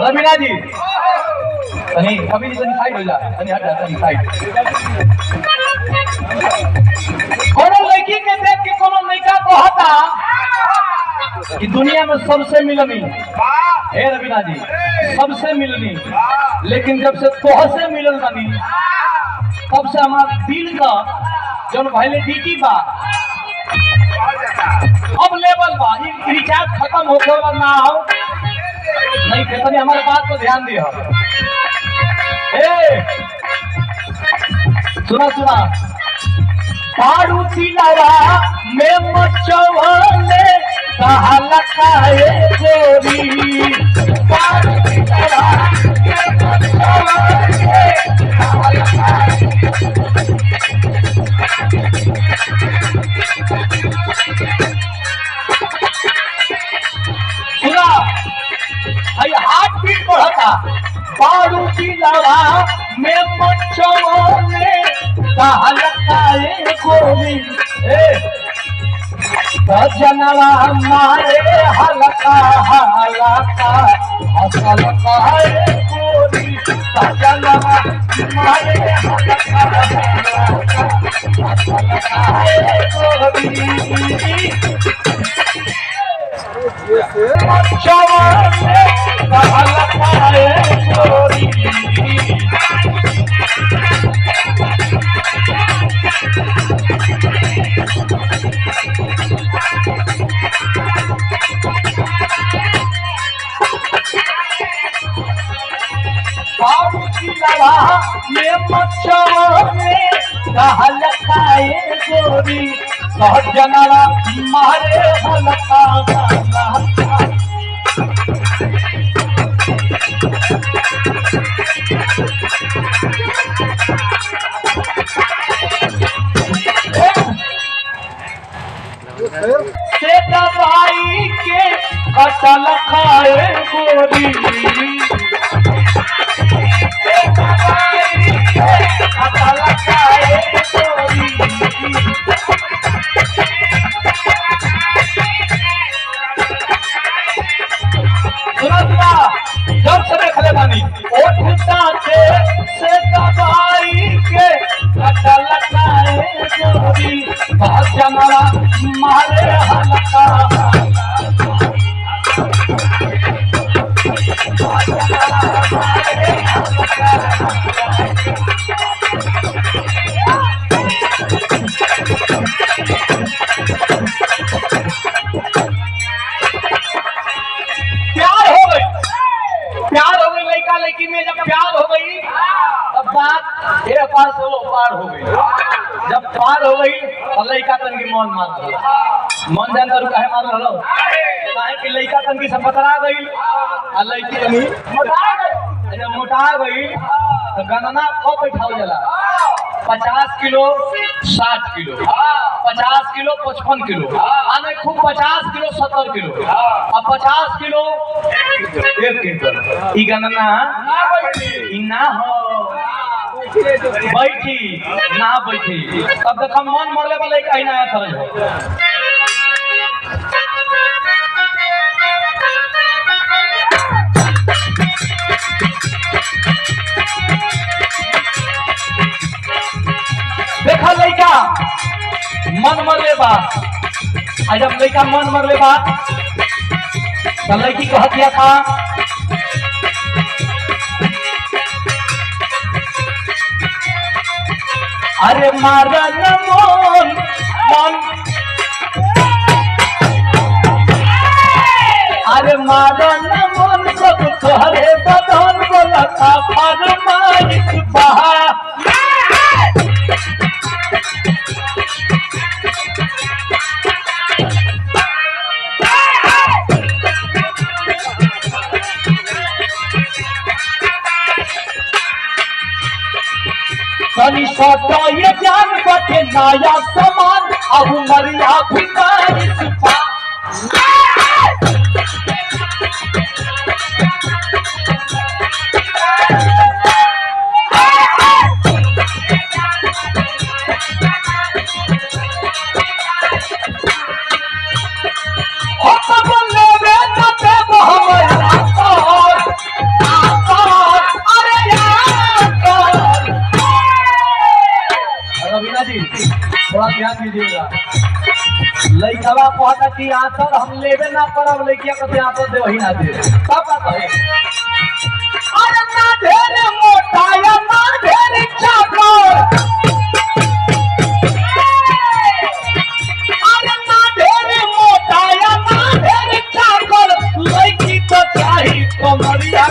रवीना जी तनी कभी तनी साइड हो जा तनी हट जा तनी साइड कोनो लड़की के देख के कोनो लड़का कहता कि दुनिया में सबसे मिलनी हे रवीना जी सबसे मिलनी लेकिन जब से तोह से मिलल बनी तब से हमार दिल का जौन वैलिडिटी बा अब लेवल बा रिचार्ज खत्म होके वाला ना हो नहीं तनी हमारे बात पर ध्यान दिया सुना सुना पारू तिलावा में मचवले कहला काए गोरी पारू तिलावा में मचवले कहला काए सुना भाई हाथ पीट पढ़ता पारू तिलावा में मचवले कहला काए गोरी जनवा मारे हलका हलका हसल काए गोरी जनवा मारे हलका हलका हसल काए गोरी चवने कहला काए गोरी बाबू की लवा में मचवने कहला काए गोरी जनवा मारे हलका हलका से दवाई के कटल खाए गोरी कटल खाए गोरी जब से देखले बानी ओठता से दवाई के कटल खाए गोरी जनवा मारे हलका प्यार हो गई लड़का लड़की में जब प्यार हो गई तब बात ये पार से वो पार हो गई जब पार हो गई तो लड़का तन की मन मान गई मन जान करू काहे मान रहो काहे कि लड़का तन की सब पतरा गई और लड़की तनी मोटा गई जब मोटा गई तो गणना कब बैठाओ जला 50 किलो 60 किलो 50 किलो 55 किलो आने खूब 50 किलो 70 किलो अब 50 किलो 1 क्विंटल ई गणना ना हो बैठी ना बैठी तब देखो मन मरले वाले कहीं ना तरह हो देखा लड़का मन मरले बा जब लड़का मन मरले बा तो लड़की को हत्या था अरे मारन मन मन अरे मारन मन सब तोहरे बदन बोला था फरमाइश बहा तनी सोचो ये जान बटे नया समान अब मरिया भिखारी सुपा हो तो बोले रे ना ते मोहम्मद बात ध्यान दीजिएगा। लइकवा कहता कि आंसर हम लेबे ना करब, लइकिया कहते आंसर दे वही ना दे। सब बात है। अरे ना ढेर मोटा या ना ढेर चाकर, अरे ना ढेर मोटा या ना ढेर चाकर, लइकी तो चाही कमरिया